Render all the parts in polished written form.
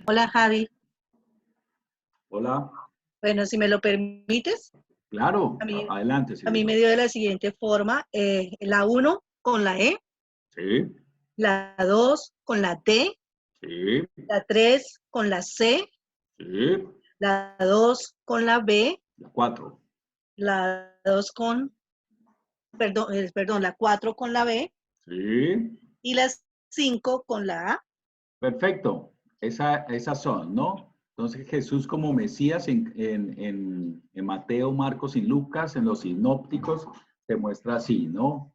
Hola Javi. Hola, Bueno, si me lo permites, claro, a mí, adelante, a mí Silvia. me dio de la siguiente forma, la uno con la E, Sí, la 2 con la T, sí, la 3 con la C, sí. la 2 con la B, La 4. la 2 con, perdón, la 4 con la B Sí, y la 5 con la A. perfecto. Esas son, ¿no? Entonces Jesús como Mesías en Mateo, Marcos y Lucas, en los sinópticos, se muestra así, ¿no?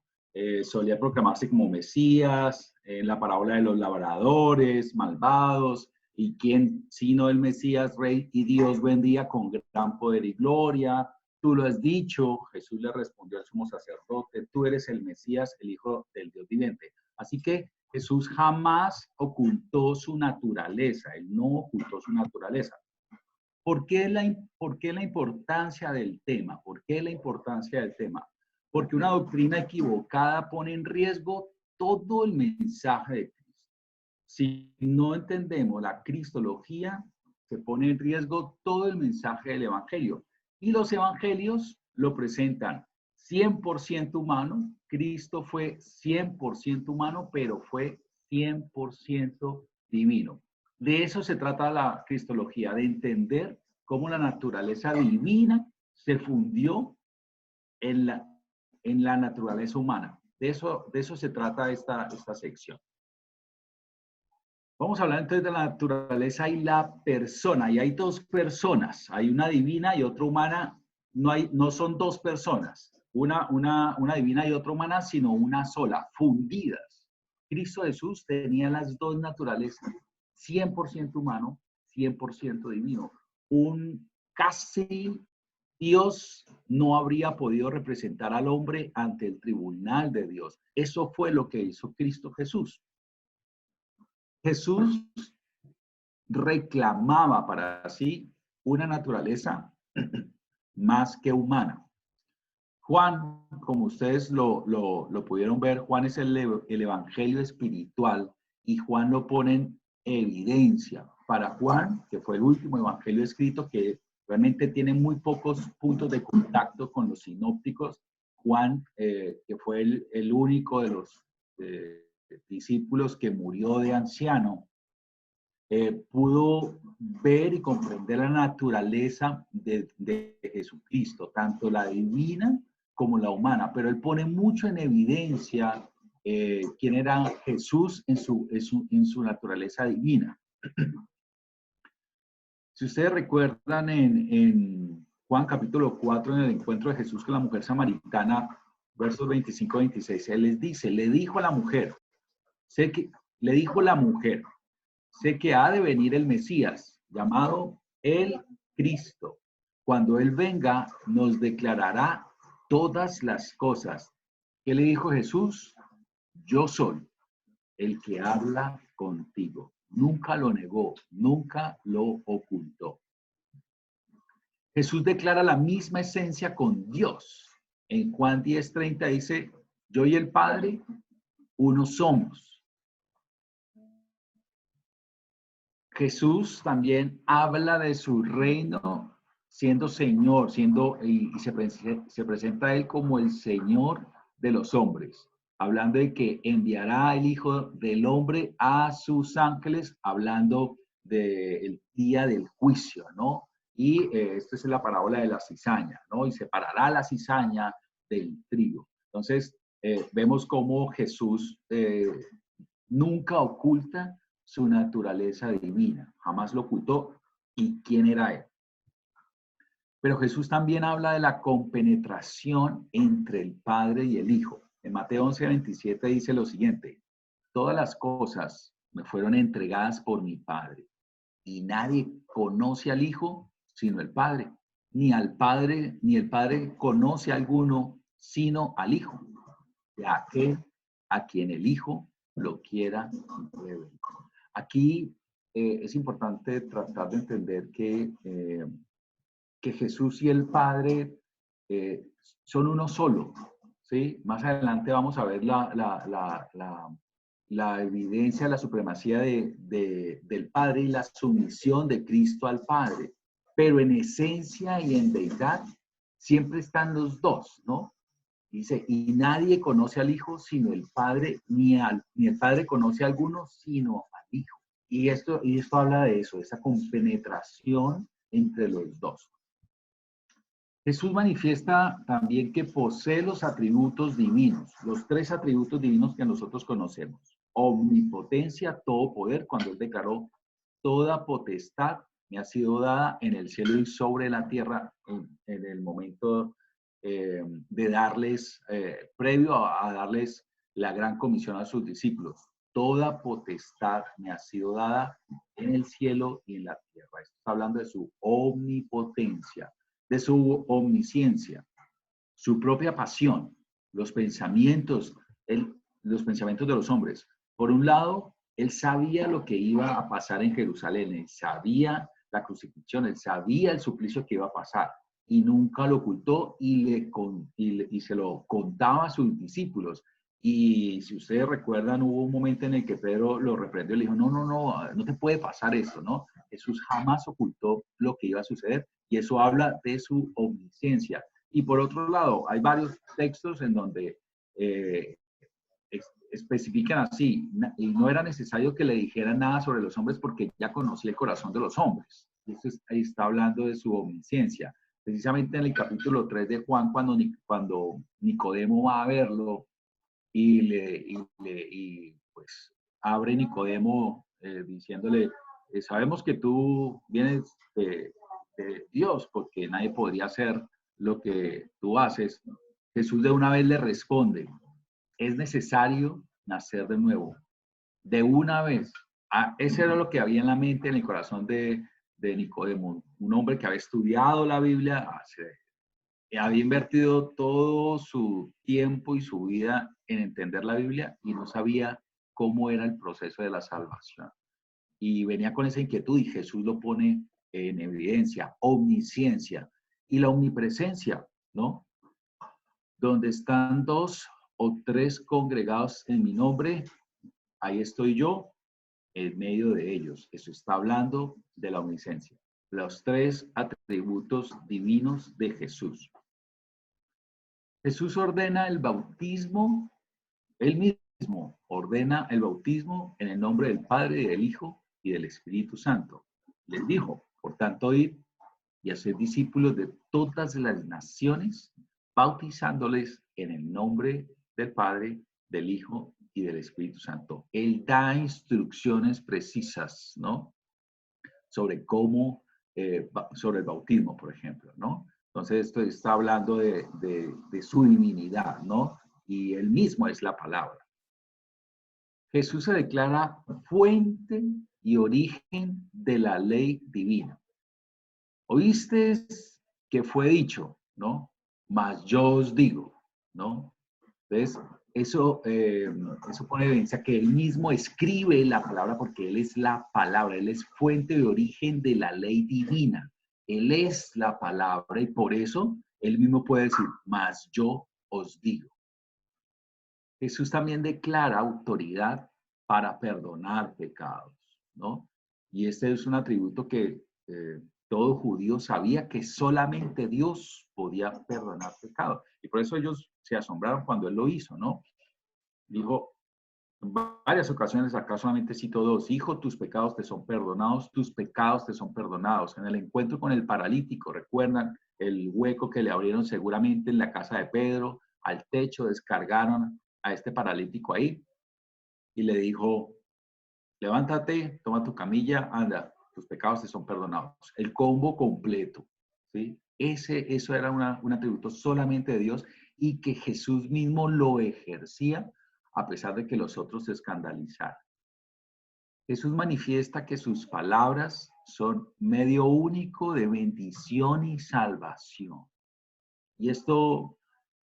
Solía proclamarse como Mesías, en la parábola de los labradores, malvados, y quién sino el Mesías, Rey y Dios, vendía con gran poder y gloria. Tú lo has dicho, Jesús le respondió al sumo sacerdote, tú eres el Mesías, el Hijo del Dios viviente. Así que Jesús jamás ocultó su naturaleza, él no ocultó su naturaleza. ¿Por qué la importancia del tema? ¿Por qué la importancia del tema? Porque una doctrina equivocada pone en riesgo todo el mensaje de Cristo. Si no entendemos la cristología, se pone en riesgo todo el mensaje del Evangelio. Y los Evangelios lo presentan 100% humano. Cristo fue 100% humano, pero fue 100% divino. De eso se trata la cristología, de entender cómo la naturaleza divina se fundió en la naturaleza humana. De eso se trata esta sección. Vamos a hablar entonces de la naturaleza y la persona. Y hay dos personas, hay una divina y otra humana. No son dos personas, una divina y otra humana, sino una sola, fundidas. Cristo Jesús tenía las dos naturalezas, 100% humano, 100% divino. Un casi Dios no habría podido representar al hombre ante el tribunal de Dios. Eso fue lo que hizo Cristo Jesús. Jesús reclamaba para sí una naturaleza más que humana. Juan, como ustedes lo pudieron ver, Juan es el evangelio espiritual y Juan lo pone en evidencia. Para Juan, que fue el último evangelio escrito, que realmente tiene muy pocos puntos de contacto con los sinópticos, Juan, que fue el único de los discípulos que murió de anciano, pudo ver y comprender la naturaleza de Jesucristo, tanto la divina como la humana, pero él pone mucho en evidencia quién era Jesús en su naturaleza divina. Si ustedes recuerdan en Juan capítulo 4, en el encuentro de Jesús con la mujer samaritana, versos 25-26, él les dice, le dijo a la mujer, le dijo la mujer, sé que ha de venir el Mesías, llamado el Cristo. Cuando Él venga, nos declarará todas las cosas. ¿Qué le dijo Jesús? Yo soy el que habla contigo. Nunca lo negó, nunca lo ocultó. Jesús declara la misma esencia con Dios. En Juan 10:30 dice, yo y el Padre, uno somos. Jesús también habla de su reino siendo Señor, y se presenta a Él como el Señor de los hombres, hablando de que enviará el Hijo del Hombre a sus ángeles, hablando del día del juicio, ¿no? Y esta es la parábola de la cizaña, ¿no? Y separará la cizaña del trigo. Entonces, vemos cómo Jesús nunca oculta su naturaleza divina, jamás lo ocultó y quién era él. Pero Jesús también habla de la compenetración entre el Padre y el Hijo. En Mateo 11:27 dice lo siguiente, todas las cosas me fueron entregadas por mi Padre y nadie conoce al Hijo sino el Padre, ni el Padre conoce a alguno sino al Hijo, de aquel a quien el Hijo lo quiera revelar. Aquí es importante tratar de entender que Jesús y el Padre eh, son uno solo, ¿sí? Más adelante vamos a ver la la evidencia de la supremacía del Padre y la sumisión de Cristo al Padre. Pero en esencia y en deidad siempre están los dos, ¿no? Dice, y nadie conoce al Hijo sino el Padre, ni el Padre conoce a alguno sino al Hijo. Y esto habla de eso, esa compenetración entre los dos. Jesús manifiesta también que posee los atributos divinos, los 3 atributos divinos que nosotros conocemos. Omnipotencia, todo poder, cuando él declaró, toda potestad me ha sido dada en el cielo y sobre la tierra, en el momento de darles, previo a darles la gran comisión a sus discípulos. Toda potestad me ha sido dada en el cielo y en la tierra. Esto está hablando de su omnipotencia, de su omnisciencia, su propia pasión, los pensamientos de los hombres. Por un lado, él sabía lo que iba a pasar en Jerusalén, él sabía la crucifixión, él sabía el suplicio que iba a pasar y nunca lo ocultó y se lo contaba a sus discípulos. Y si ustedes recuerdan, hubo un momento en el que Pedro lo reprendió y le dijo, no te puede pasar esto, ¿no? Jesús jamás ocultó lo que iba a suceder y eso habla de su omnisciencia. Y por otro lado, hay varios textos en donde especifican así, y no era necesario que le dijeran nada sobre los hombres porque ya conocía el corazón de los hombres. Entonces, ahí está hablando de su omnisciencia. Precisamente en el capítulo 3 de Juan, cuando Nicodemo va a verlo y pues abre Nicodemo diciéndole, sabemos que tú vienes de Dios porque nadie podría hacer lo que tú haces. Jesús de una vez le responde, es necesario nacer de nuevo, de una vez. Ese era lo que había en la mente, en el corazón de Nicodemo, un hombre que había estudiado la Biblia, había invertido todo su tiempo y su vida en entender la Biblia y no sabía cómo era el proceso de la salvación. Y venía con esa inquietud y Jesús lo pone en evidencia, omnisciencia y la omnipresencia, ¿no? Donde están 2 o 3 congregados en mi nombre, ahí estoy yo en medio de ellos. Eso está hablando de la omnisciencia. Los 3 atributos divinos de Jesús. Jesús ordena el bautismo, él mismo ordena el bautismo en el nombre del Padre, del Hijo y del Espíritu Santo. Les dijo, por tanto, id y hacer discípulos de todas las naciones, bautizándoles en el nombre del Padre, del Hijo y del Espíritu Santo. Él da instrucciones precisas, ¿no? Sobre cómo, sobre el bautismo, por ejemplo, ¿no? Entonces, esto está hablando de su divinidad, ¿no? Y él mismo es la palabra. Jesús se declara fuente y origen de la ley divina. Oíste que fue dicho, ¿no? Mas yo os digo, ¿no? Entonces, eso pone evidencia que él mismo escribe la palabra porque él es la palabra, él es fuente de origen de la ley divina. Él es la palabra y por eso él mismo puede decir, mas yo os digo. Jesús también declara autoridad para perdonar pecados, ¿no? Y este es un atributo que todo judío sabía que solamente Dios podía perdonar pecados. Y por eso ellos se asombraron cuando él lo hizo, ¿no? Dijo en varias ocasiones, acá solamente cito 2, hijo, tus pecados te son perdonados, tus pecados te son perdonados. En el encuentro con el paralítico, recuerdan el hueco que le abrieron seguramente en la casa de Pedro, al techo, descargaron a este paralítico ahí y le dijo, levántate, toma tu camilla, anda, tus pecados te son perdonados. El combo completo, ¿sí? Eso era un atributo solamente de Dios y que Jesús mismo lo ejercía a pesar de que los otros se escandalizaran. Jesús manifiesta que sus palabras son medio único de bendición y salvación. Y esto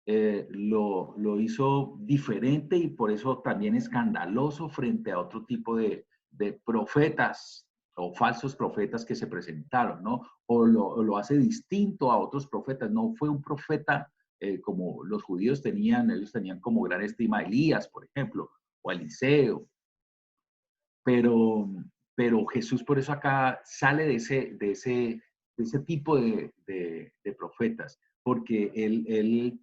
lo hizo diferente y por eso también escandaloso frente a otro tipo de profetas o falsos profetas que se presentaron, ¿no? O lo hace distinto a otros profetas. No fue un profeta como los judíos tenían, ellos tenían como gran estima a Elías, por ejemplo, o a Eliseo, pero Jesús por eso acá sale de ese tipo de profetas, porque él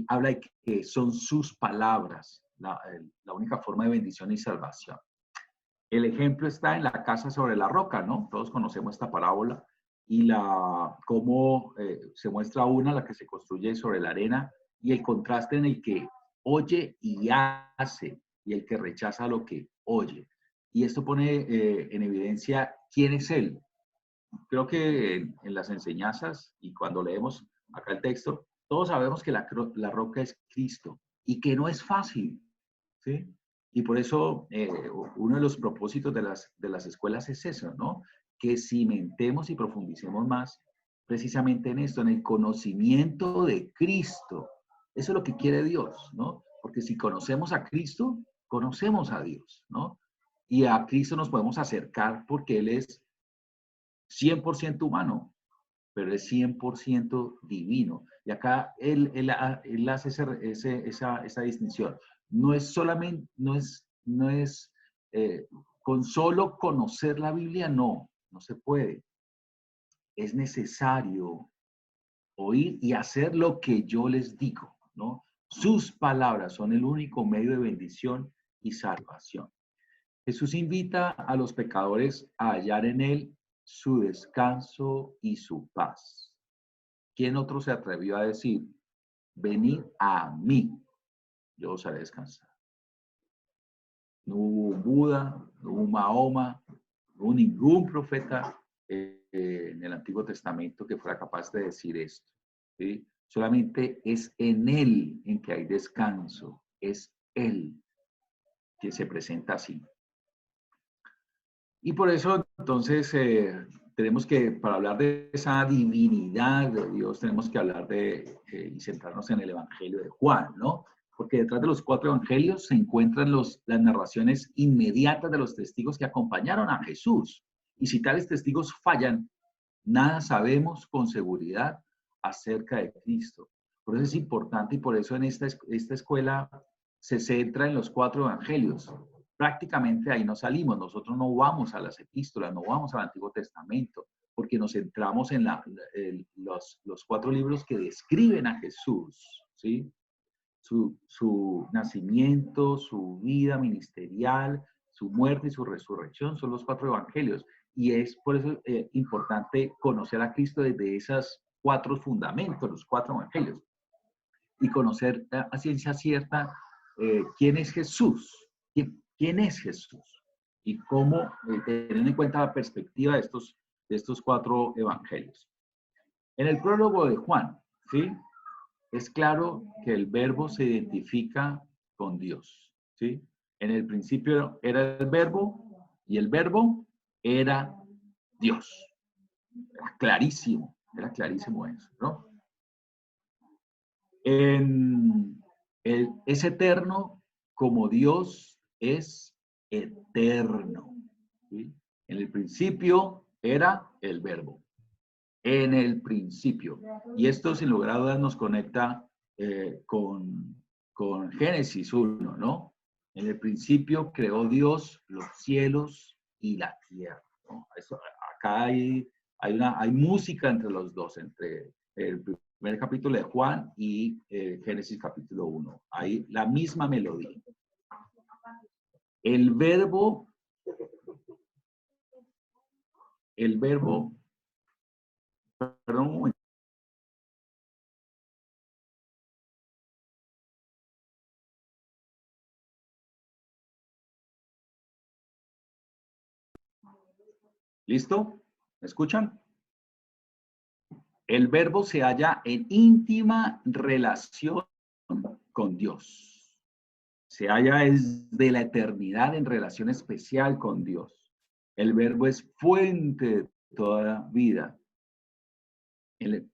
habla de que son sus palabras la única forma de bendición y salvación. El ejemplo está en la casa sobre la roca, ¿no? Todos conocemos esta parábola y cómo se muestra una, la que se construye sobre la arena, y el contraste en el que oye y hace, y el que rechaza lo que oye. Y esto pone en evidencia quién es Él. Creo que en las enseñanzas y cuando leemos acá el texto, todos sabemos que la roca es Cristo y que no es fácil, ¿sí? Y por eso uno de los propósitos de las escuelas es eso, ¿no? Que cimentemos y profundicemos más precisamente en esto, en el conocimiento de Cristo. Eso es lo que quiere Dios, ¿no? Porque si conocemos a Cristo, conocemos a Dios, ¿no? Y a Cristo nos podemos acercar porque Él es 100% humano, pero es 100% divino. Y acá él hace esa distinción. No es solamente, no es con solo conocer la Biblia, no se puede. Es necesario oír y hacer lo que yo les digo, ¿no? Sus palabras son el único medio de bendición y salvación. Jesús invita a los pecadores a hallar en Él su descanso y su paz. ¿Quién otro se atrevió a decir, venid a mí, yo os haré descansar? No hubo un Buda, no hubo un Mahoma, no hubo ningún profeta en el Antiguo Testamento que fuera capaz de decir esto, ¿sí? Solamente es en Él en que hay descanso, es Él que se presenta así. Y por eso, entonces, tenemos que, para hablar de esa divinidad de Dios, tenemos que hablar y centrarnos en el Evangelio de Juan, ¿no? Porque detrás de los 4 evangelios se encuentran las narraciones inmediatas de los testigos que acompañaron a Jesús. Y si tales testigos fallan, nada sabemos con seguridad acerca de Cristo. Por eso es importante y por eso en esta escuela se centra en los 4 evangelios. Prácticamente ahí no salimos, nosotros no vamos a las epístolas, no vamos al Antiguo Testamento, porque nos centramos en los 4 libros que describen a Jesús, ¿sí? Su nacimiento, su vida ministerial, su muerte y su resurrección son los 4 evangelios. Y es por eso importante conocer a Cristo desde esos 4 fundamentos, los 4 evangelios, y conocer a ciencia cierta quién es Jesús, quién es Jesús, y cómo tener en cuenta la perspectiva de estos 4 evangelios. En el prólogo de Juan, ¿sí? Es claro que el verbo se identifica con Dios, ¿sí? En el principio era el verbo y el verbo era Dios. Era clarísimo eso, ¿no? Es eterno como Dios es eterno, ¿sí? En el principio era el verbo. En el principio. Y esto, sin lugar a dudas, nos conecta con Génesis 1, ¿no? En el principio creó Dios los cielos y la tierra, ¿no? Acá hay música entre los dos, entre el primer capítulo de Juan y Génesis capítulo 1. Hay la misma melodía. El verbo, perdón un momento. ¿Listo? ¿Me escuchan? El verbo se halla en íntima relación con Dios. Se halla desde la eternidad en relación especial con Dios. El verbo es fuente de toda vida. En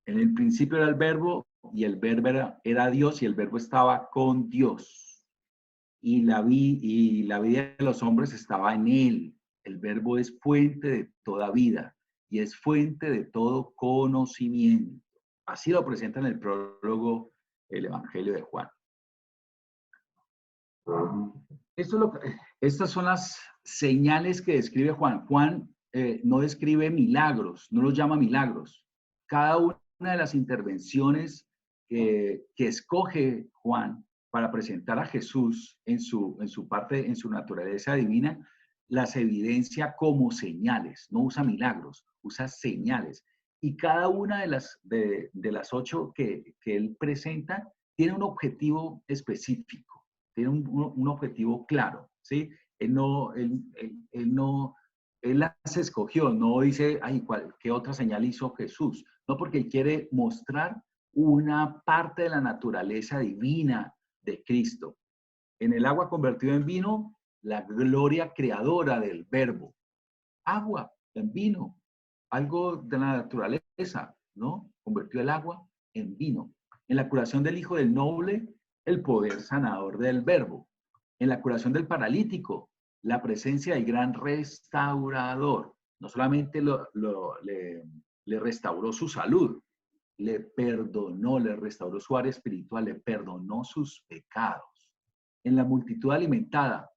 el principio era el verbo y el verbo era Dios y el verbo estaba con Dios. Y la vida de los hombres estaba en él. El verbo es fuente de toda vida y es fuente de todo conocimiento. Así lo presenta en el prólogo el Evangelio de Juan. Estas son las señales que describe Juan. Juan no describe milagros, no los llama milagros. Cada una de las intervenciones que escoge Juan para presentar a Jesús en su parte, en su naturaleza divina, las evidencia como señales. No usa milagros, usa señales. Y cada una de las 8 que él presenta tiene un objetivo específico, tiene un objetivo claro, ¿sí? Él las escogió, no dice, ay, ¿qué otra señal hizo Jesús? No, porque él quiere mostrar una parte de la naturaleza divina de Cristo. En el agua convertido en vino, la gloria creadora del verbo. Agua en vino, algo de la naturaleza, ¿no? Convirtió el agua en vino. En la curación del hijo del noble, el poder sanador del verbo. En la curación del paralítico, la presencia del gran restaurador. No solamente le restauró su salud, le perdonó, le restauró su área espiritual, le perdonó sus pecados. En la multitud alimentada,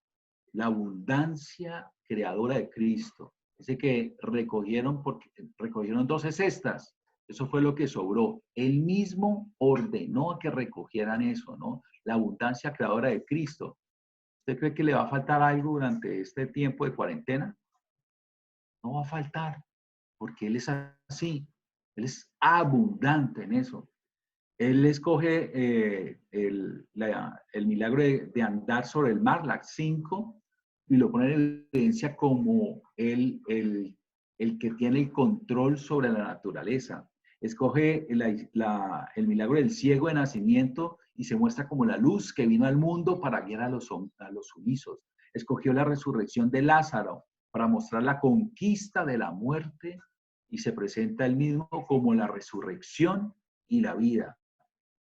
la abundancia creadora de Cristo. Dice que recogieron 12 cestas. Eso fue lo que sobró. Él mismo ordenó que recogieran eso, ¿no? La abundancia creadora de Cristo. ¿Usted cree que le va a faltar algo durante este tiempo de cuarentena? No va a faltar, porque Él es así. Él es abundante en eso. Él escoge el milagro de andar sobre el mar, la 5, y lo pone en evidencia como el que tiene el control sobre la naturaleza. Escoge el milagro del ciego de nacimiento y se muestra como la luz que vino al mundo para guiar a los sumisos. Escogió la resurrección de Lázaro para mostrar la conquista de la muerte y se presenta él mismo como la resurrección y la vida.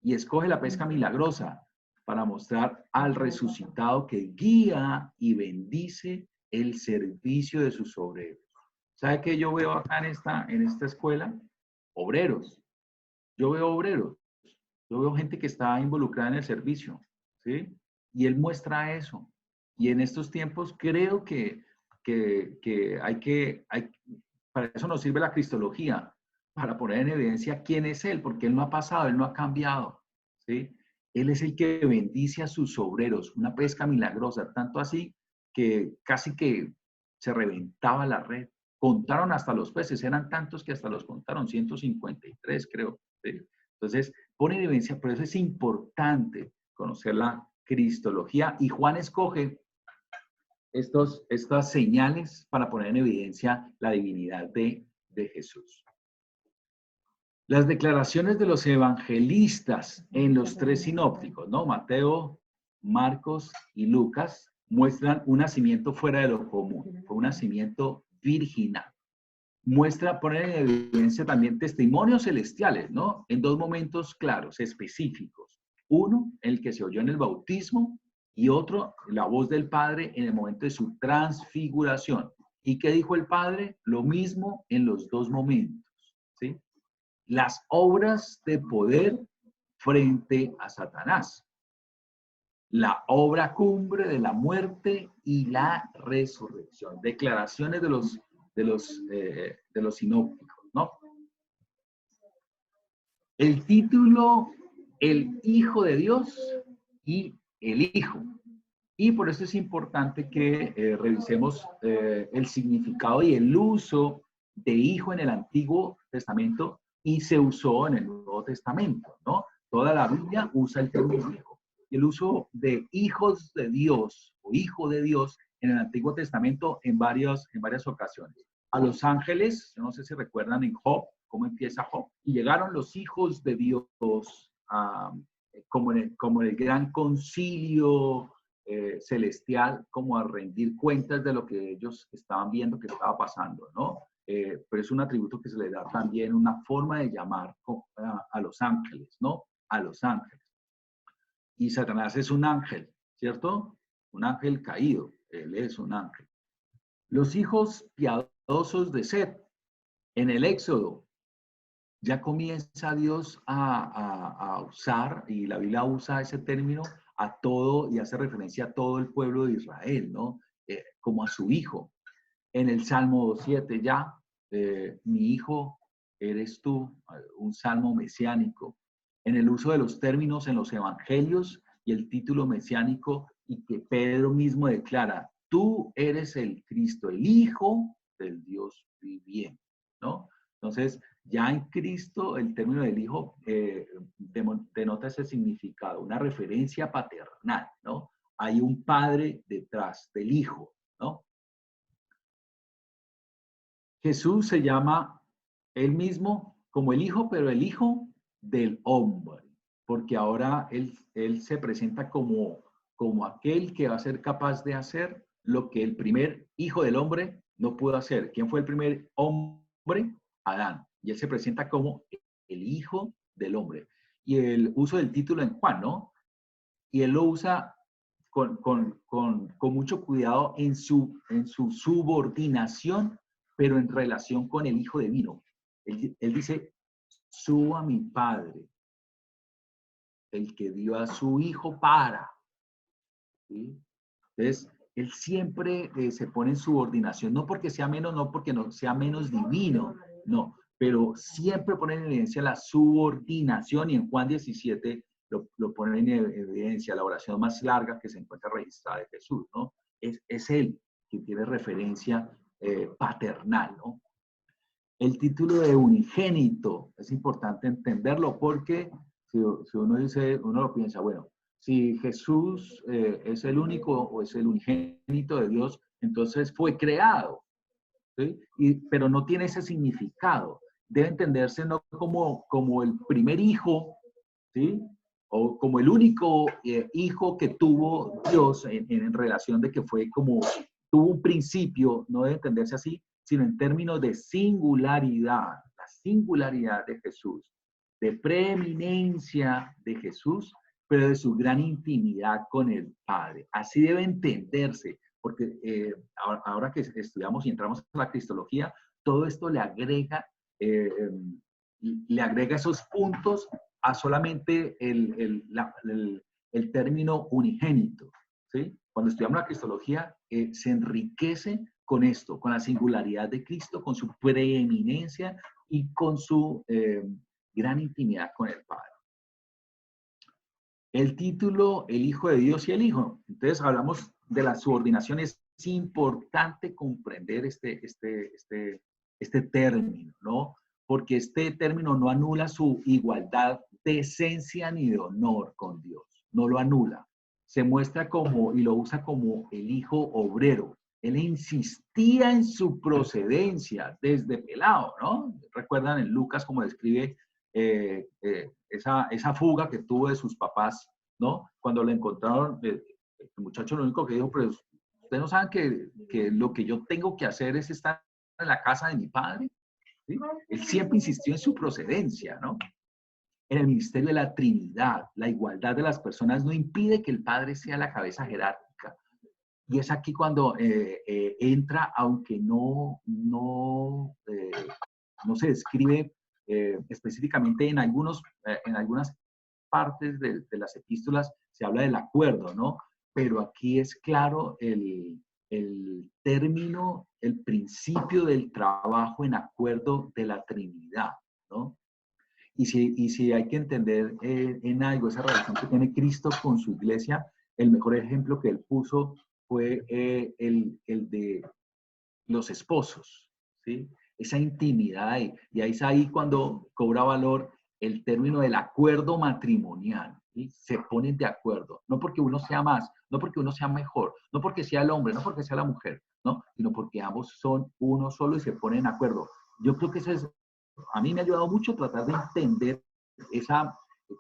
Y escoge la pesca milagrosa para mostrar al resucitado que guía y bendice el servicio de sus obreros. ¿Sabe qué yo veo acá en esta escuela? Obreros. Yo veo obreros. Yo veo gente que está involucrada en el servicio, ¿sí? Y él muestra eso. Y en estos tiempos creo que para eso nos sirve la cristología, para poner en evidencia quién es Él, porque Él no ha pasado, Él no ha cambiado, ¿sí? Él es el que bendice a sus obreros, una pesca milagrosa, tanto así que casi que se reventaba la red. Contaron hasta los peces, eran tantos que hasta los contaron, 153 creo, ¿sí? Entonces, pone en evidencia, por eso es importante conocer la cristología, y Juan escoge estas señales para poner en evidencia la divinidad de Jesús. Las declaraciones de los evangelistas en los 3 sinópticos, ¿no? Mateo, Marcos y Lucas, muestran un nacimiento fuera de lo común, fue un nacimiento virginal. Poner en evidencia también testimonios celestiales, ¿no? En 2 momentos claros, específicos. Uno, el que se oyó en el bautismo, y otro, la voz del Padre en el momento de su transfiguración. ¿Y qué dijo el Padre? Lo mismo en los 2 momentos, ¿sí? Las obras de poder frente a Satanás. La obra cumbre de la muerte y la resurrección. Declaraciones de los sinópticos, ¿no? El título, el Hijo de Dios y el Hijo. Y por eso es importante que revisemos el significado y el uso de hijo en el Antiguo Testamento y se usó en el Nuevo Testamento, ¿no? Toda la Biblia usa el término hijo. Y el uso de hijos de Dios o hijo de Dios en el Antiguo Testamento en varias ocasiones. A los ángeles, yo no sé si recuerdan en Job, cómo empieza Job, y llegaron los hijos de Dios como en el gran concilio celestial, como a rendir cuentas de lo que ellos estaban viendo que estaba pasando, ¿no? Pero es un atributo que se le da también una forma de llamar a los ángeles, ¿no? A los ángeles. Y Satanás es un ángel, ¿cierto? Un ángel caído, él es un ángel. Los hijos piadosos de Set, en el Éxodo, ya comienza Dios a usar, y la Biblia usa ese término, a todo, y hace referencia a todo el pueblo de Israel, ¿no? como a su hijo. En el Salmo 7 ya, mi hijo eres tú, un salmo mesiánico. En el uso de los términos en los evangelios y el título mesiánico, y que Pedro mismo declara, tú eres el Cristo, el Hijo del Dios viviente, ¿no? Entonces, ya en Cristo el término del Hijo denota ese significado, una referencia paternal, ¿no? Hay un padre detrás del Hijo, ¿no? Jesús se llama él mismo como el Hijo, pero el Hijo del hombre, porque ahora él se presenta como aquel que va a ser capaz de hacer lo que el primer Hijo del hombre no pudo hacer. ¿Quién fue el primer hombre? Adán. Y él se presenta como el Hijo del hombre. Y el uso del título en Juan, ¿no? Y él lo usa con mucho cuidado en su subordinación, pero en relación con el Hijo Divino. Él dice, subo a mi Padre, el que dio a su Hijo para. ¿Sí? Entonces, él siempre se pone en subordinación, no porque sea menos, no porque no sea menos divino, no, pero siempre pone en evidencia la subordinación, y en Juan 17 lo pone en evidencia, la oración más larga que se encuentra registrada de Jesús, ¿no? Es él quien tiene referencia paternal, ¿no? El título de unigénito es importante entenderlo porque si uno dice, uno lo piensa, bueno, si Jesús es el único o es el unigénito de Dios, entonces fue creado, ¿sí? Pero no tiene ese significado. Debe entenderse no como el primer hijo, ¿sí? O como el único hijo que tuvo Dios en relación de que fue como, tuvo un principio, no debe entenderse así, sino en términos de singularidad, la singularidad de Jesús, de preeminencia de Jesús, pero de su gran intimidad con el Padre. Así debe entenderse, porque ahora que estudiamos y entramos a la cristología, todo esto le agrega esos puntos a solamente el término unigénito, ¿sí? Cuando estudiamos la cristología, se enriquece con esto, con la singularidad de Cristo, con su preeminencia y con su gran intimidad con el Padre. El título, el Hijo de Dios y el Hijo. Entonces hablamos de la subordinación. Es importante comprender este término, ¿no? Porque este término no anula su igualdad de esencia ni de honor con Dios. No lo anula. Se muestra como, y lo usa como el Hijo obrero. Él insistía en su procedencia desde pelado, ¿no? Recuerdan en Lucas como describe esa fuga que tuvo de sus papás, ¿no? Cuando lo encontraron, el muchacho lo único que dijo, pero ustedes no saben que lo que yo tengo que hacer es estar en la casa de mi padre, ¿sí? Él siempre insistió en su procedencia, ¿no? En el ministerio de la Trinidad, la igualdad de las personas no impide que el Padre sea la cabeza jerárquica. Y es aquí cuando entra, aunque no se describe específicamente en algunas partes de las epístolas, se habla del acuerdo, ¿no? Pero aquí es claro el término, el principio del trabajo en acuerdo de la Trinidad, ¿no? Y si hay que entender en algo esa relación que tiene Cristo con su iglesia, el mejor ejemplo que él puso fue el de los esposos, ¿sí? Esa intimidad ahí. Y ahí es ahí cuando cobra valor el término del acuerdo matrimonial, ¿sí? Se ponen de acuerdo, no porque uno sea más, no porque uno sea mejor, no porque sea el hombre, no porque sea la mujer, ¿no? Sino porque ambos son uno solo y se ponen de acuerdo. Yo creo que eso es, a mí me ha ayudado mucho tratar de entender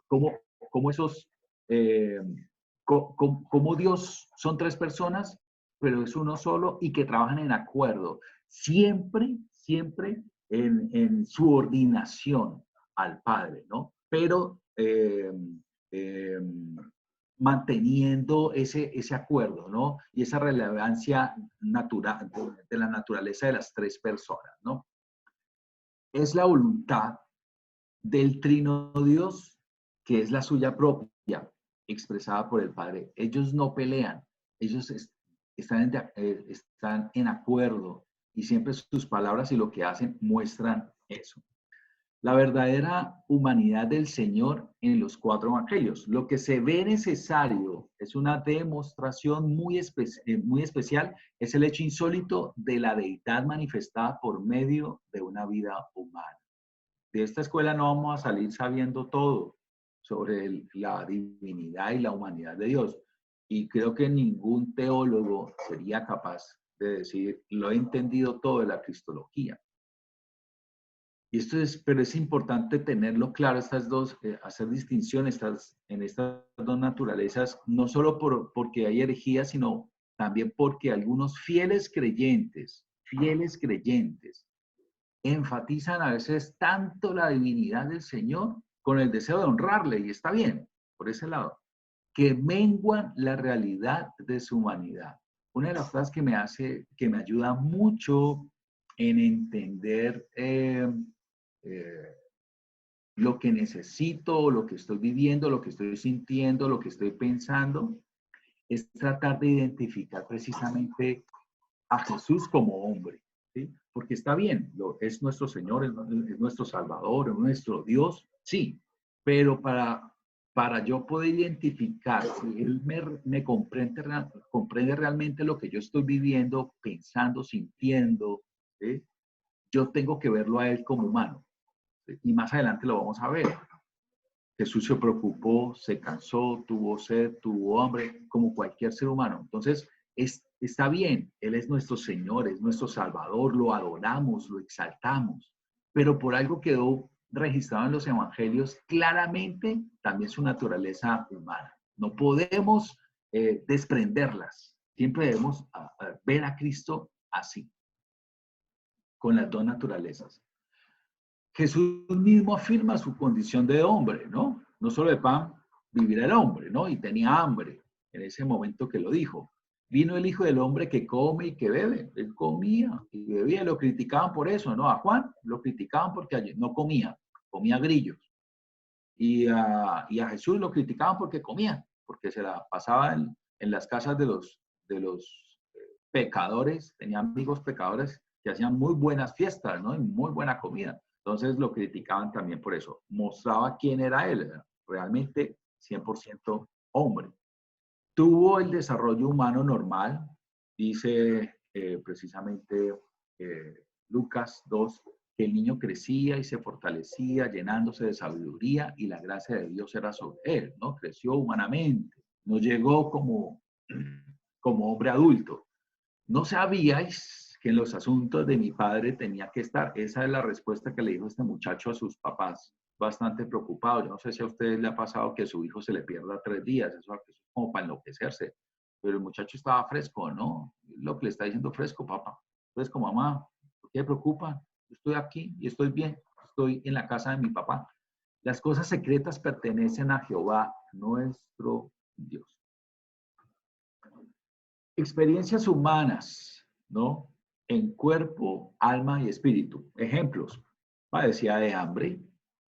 cómo, cómo esos, eh, cómo Dios son tres personas, pero es uno solo y que trabajan en acuerdo, siempre en subordinación al Padre, ¿no? Pero eh, manteniendo ese acuerdo, ¿no? Y esa relevancia natural, de la naturaleza de las tres personas, ¿no? Es la voluntad del Trino Dios, que es la suya propia, expresada por el Padre. Ellos no pelean, ellos están en acuerdo y siempre sus palabras y lo que hacen muestran eso. La verdadera humanidad del Señor en los 4 evangelios. Lo que se ve necesario es una demostración muy especial, es el hecho insólito de la deidad manifestada por medio de una vida humana. De esta escuela no vamos a salir sabiendo todo sobre la divinidad y la humanidad de Dios. Y creo que ningún teólogo sería capaz de decir, lo he entendido todo de la cristología. Y pero es importante tenerlo claro, hacer distinción en estas dos naturalezas, no solo porque hay herejía, sino también porque algunos fieles creyentes, enfatizan a veces tanto la divinidad del Señor con el deseo de honrarle, y está bien, por ese lado, que menguan la realidad de su humanidad. Una de las cosas que me ayuda mucho en entender lo que necesito, lo que estoy viviendo, lo que estoy sintiendo, lo que estoy pensando, es tratar de identificar precisamente a Jesús como hombre, ¿sí? Porque está bien, es nuestro Señor, es nuestro Salvador, es nuestro Dios, sí, pero para yo poder identificar si Él me comprende realmente lo que yo estoy viviendo, pensando, sintiendo, ¿sí? Yo tengo que verlo a Él como humano. Y más adelante lo vamos a ver. Jesús se preocupó, se cansó, tuvo sed, tuvo hambre, como cualquier ser humano. Entonces, está bien, Él es nuestro Señor, es nuestro Salvador, lo adoramos, lo exaltamos, pero por algo quedó registrado en los evangelios claramente también su naturaleza humana. No podemos desprenderlas. Siempre debemos ver a Cristo así, con las dos naturalezas. Jesús mismo afirma su condición de hombre, ¿no? No solo de pan vivirá el hombre, ¿no? Y tenía hambre en ese momento que lo dijo. Vino el Hijo del Hombre que come y que bebe. Él comía y bebía. Lo criticaban por eso, ¿no? A Juan lo criticaban porque no comía, comía grillos. Y a Jesús lo criticaban porque comía, porque se la pasaba en las casas de los pecadores. Tenía amigos pecadores que hacían muy buenas fiestas, ¿no? Y muy buena comida. Entonces lo criticaban también por eso. Mostraba quién era él, realmente 100% hombre. Tuvo el desarrollo humano normal, dice precisamente Lucas 2, que el niño crecía y se fortalecía, llenándose de sabiduría y la gracia de Dios era sobre él, ¿no? Creció humanamente, no llegó como hombre adulto. ¿No sabíais que en los asuntos de mi padre tenía que estar? Esa es la respuesta que le dijo este muchacho a sus papás, bastante preocupado. Yo no sé si a ustedes le ha pasado que a su hijo se le pierda 3 días, eso es como para enloquecerse. Pero el muchacho estaba fresco, ¿no? Lo que le está diciendo, fresco, papá, fresco, mamá, ¿por qué me preocupan? Yo estoy aquí y estoy bien, estoy en la casa de mi papá. Las cosas secretas pertenecen a Jehová, nuestro Dios. Experiencias humanas, ¿no? En cuerpo, alma y espíritu. Ejemplos. Padecía de hambre,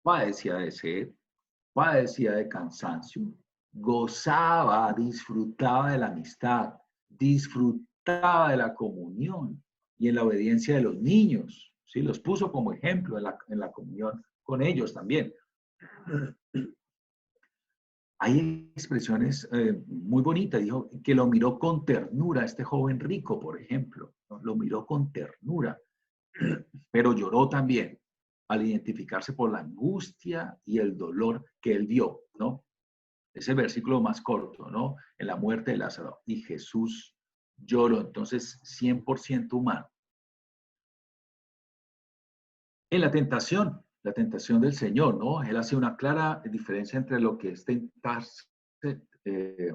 padecía de sed, padecía de cansancio, gozaba, disfrutaba de la amistad, disfrutaba de la comunión y en la obediencia de los niños. ¿Sí? Los puso como ejemplo en la comunión con ellos también. Hay expresiones muy bonitas. Dijo que lo miró con ternura, este joven rico, por ejemplo, ¿no? Lo miró con ternura, pero lloró también al identificarse por la angustia y el dolor que él vio, ¿no? Es el versículo más corto, ¿no? En la muerte de Lázaro. Y Jesús lloró, entonces 100% humano. En la tentación del Señor, ¿no? Él hace una clara diferencia entre lo que es tentarse, eh,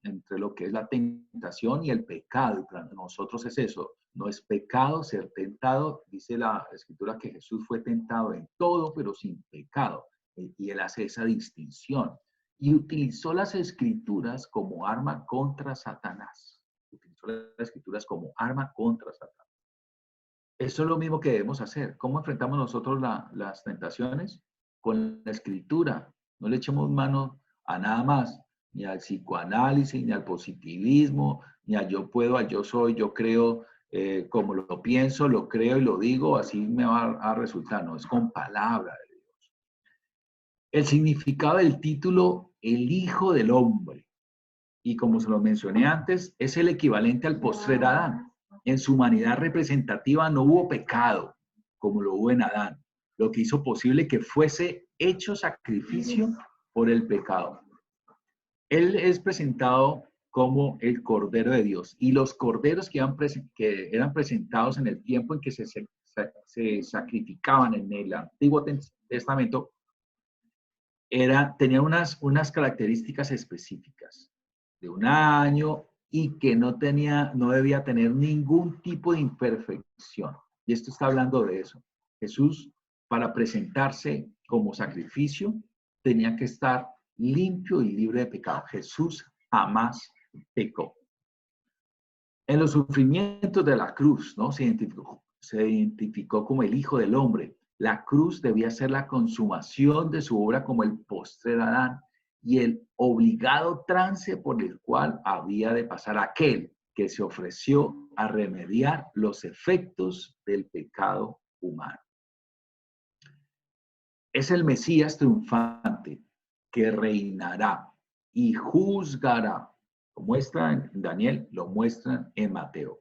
entre lo que es la tentación y el pecado. Y para nosotros es eso, no es pecado ser tentado. Dice la Escritura que Jesús fue tentado en todo, pero sin pecado. Y él hace esa distinción. Y utilizó las Escrituras como arma contra Satanás. Utilizó las Escrituras como arma contra Satanás. Eso es lo mismo que debemos hacer. ¿Cómo enfrentamos nosotros las tentaciones? Con la escritura. No le echemos mano a nada más. ni al psicoanálisis, ni al positivismo, ni al yo puedo, al yo soy, yo creo, como lo pienso, lo creo y lo digo, así me va a resultar. No, es con palabra de Dios. El significado del título, el Hijo del Hombre, y como se lo mencioné antes, es el equivalente al postrer Adán. En su humanidad representativa no hubo pecado, como lo hubo en Adán, lo que hizo posible que fuese hecho sacrificio por el pecado. Él es presentado como el Cordero de Dios, y los corderos que eran presentados en el tiempo en que se sacrificaban en el Antiguo Testamento tenían unas características específicas de un año y que no debía tener ningún tipo de imperfección. Y esto está hablando de eso. Jesús, para presentarse como sacrificio, tenía que estar limpio y libre de pecado. Jesús jamás pecó. En los sufrimientos de la cruz, ¿no? Se identificó como el Hijo del Hombre. La cruz debía ser la consumación de su obra como el postrer Adán y el obligado trance por el cual había de pasar aquel que se ofreció a remediar los efectos del pecado humano. Es el Mesías triunfante que reinará y juzgará. Lo muestran en Daniel, lo muestran en Mateo.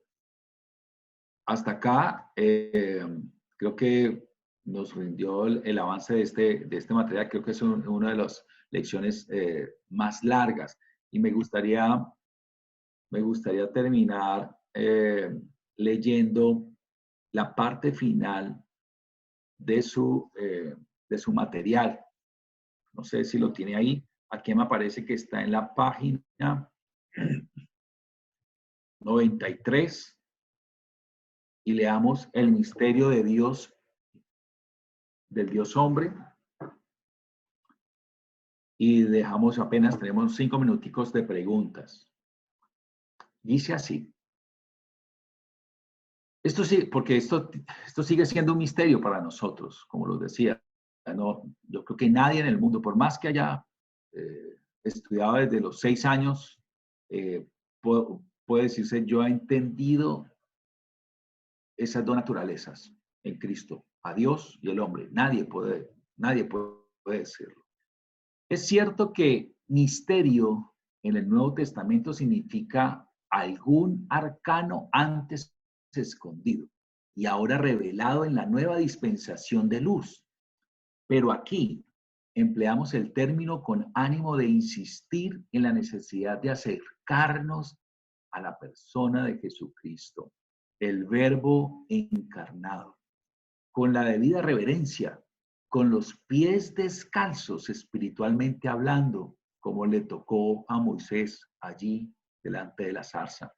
Hasta acá, creo que nos rindió el avance de este material. Creo que es una de las lecciones más largas. Y me gustaría terminar leyendo la parte final de su material. No sé si lo tiene ahí. Aquí me parece que está en la página 93. Y leamos el misterio de Dios, del Dios hombre. Y tenemos 5 minuticos de preguntas. Dice así. Esto sí, porque esto sigue siendo un misterio para nosotros, como lo decía. No, yo creo que nadie en el mundo, por más que haya estudiado desde los 6 años, puede decirse, yo he entendido esas dos naturalezas en Cristo, a Dios y el hombre. Nadie puede decirlo. Es cierto que misterio en el Nuevo Testamento significa algún arcano antes escondido y ahora revelado en la nueva dispensación de luz. Pero aquí empleamos el término con ánimo de insistir en la necesidad de acercarnos a la persona de Jesucristo, el Verbo encarnado, con la debida reverencia, con los pies descalzos espiritualmente hablando, como le tocó a Moisés allí delante de la zarza.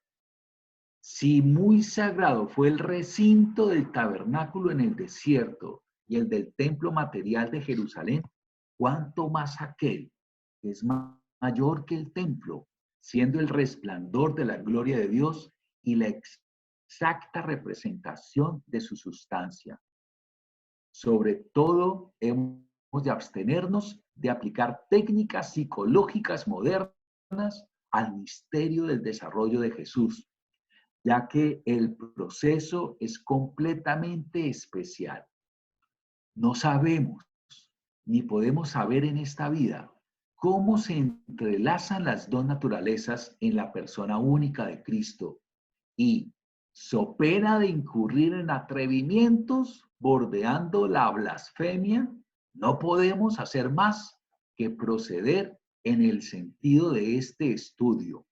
Si muy sagrado fue el recinto del tabernáculo en el desierto y el del templo material de Jerusalén, ¿cuánto más aquel que es mayor que el templo, siendo el resplandor de la gloria de Dios y la exacta representación de su sustancia? Sobre todo, hemos de abstenernos de aplicar técnicas psicológicas modernas al misterio del desarrollo de Jesús, ya que el proceso es completamente especial. No sabemos ni podemos saber en esta vida cómo se entrelazan las dos naturalezas en la persona única de Cristo y, so pena de incurrir en atrevimientos bordeando la blasfemia, no podemos hacer más que proceder en el sentido de este estudio,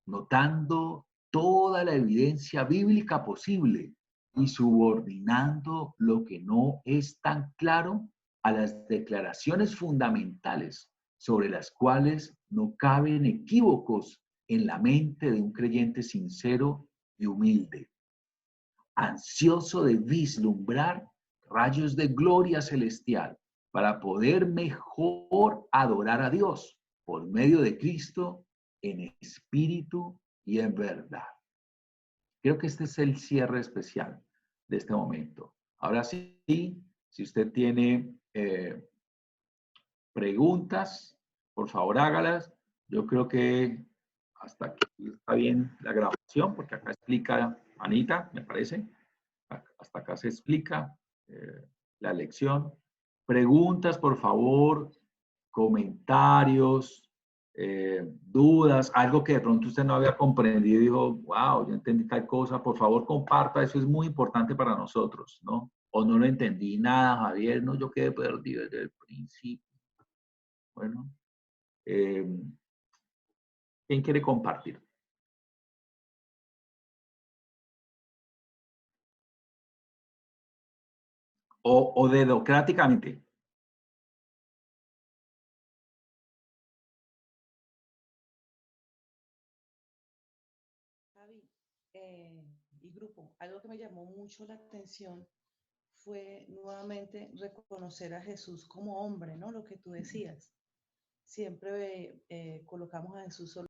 notando toda la evidencia bíblica posible y subordinando lo que no es tan claro a las declaraciones fundamentales sobre las cuales no caben equívocos en la mente de un creyente sincero y humilde, ansioso de vislumbrar rayos de gloria celestial para poder mejor adorar a Dios por medio de Cristo en espíritu y en verdad. Creo que este es el cierre especial de este momento. Ahora sí, si usted tiene preguntas, por favor hágalas. Yo creo que hasta aquí está bien la grabación, porque acá explica Anita, me parece. Hasta acá se explica la lección. Preguntas, por favor, comentarios, dudas, algo que de pronto usted no había comprendido y dijo, wow, yo entendí tal cosa, por favor comparta, eso es muy importante para nosotros, ¿no? O no lo entendí nada, Javier, no, yo quedé perdido desde el principio. Bueno, eh, ¿quién quiere compartir? O dedocráticamente. Javi, y grupo, algo que me llamó mucho la atención fue nuevamente reconocer a Jesús como hombre, ¿no? Lo que tú decías. Siempre colocamos a Jesús solo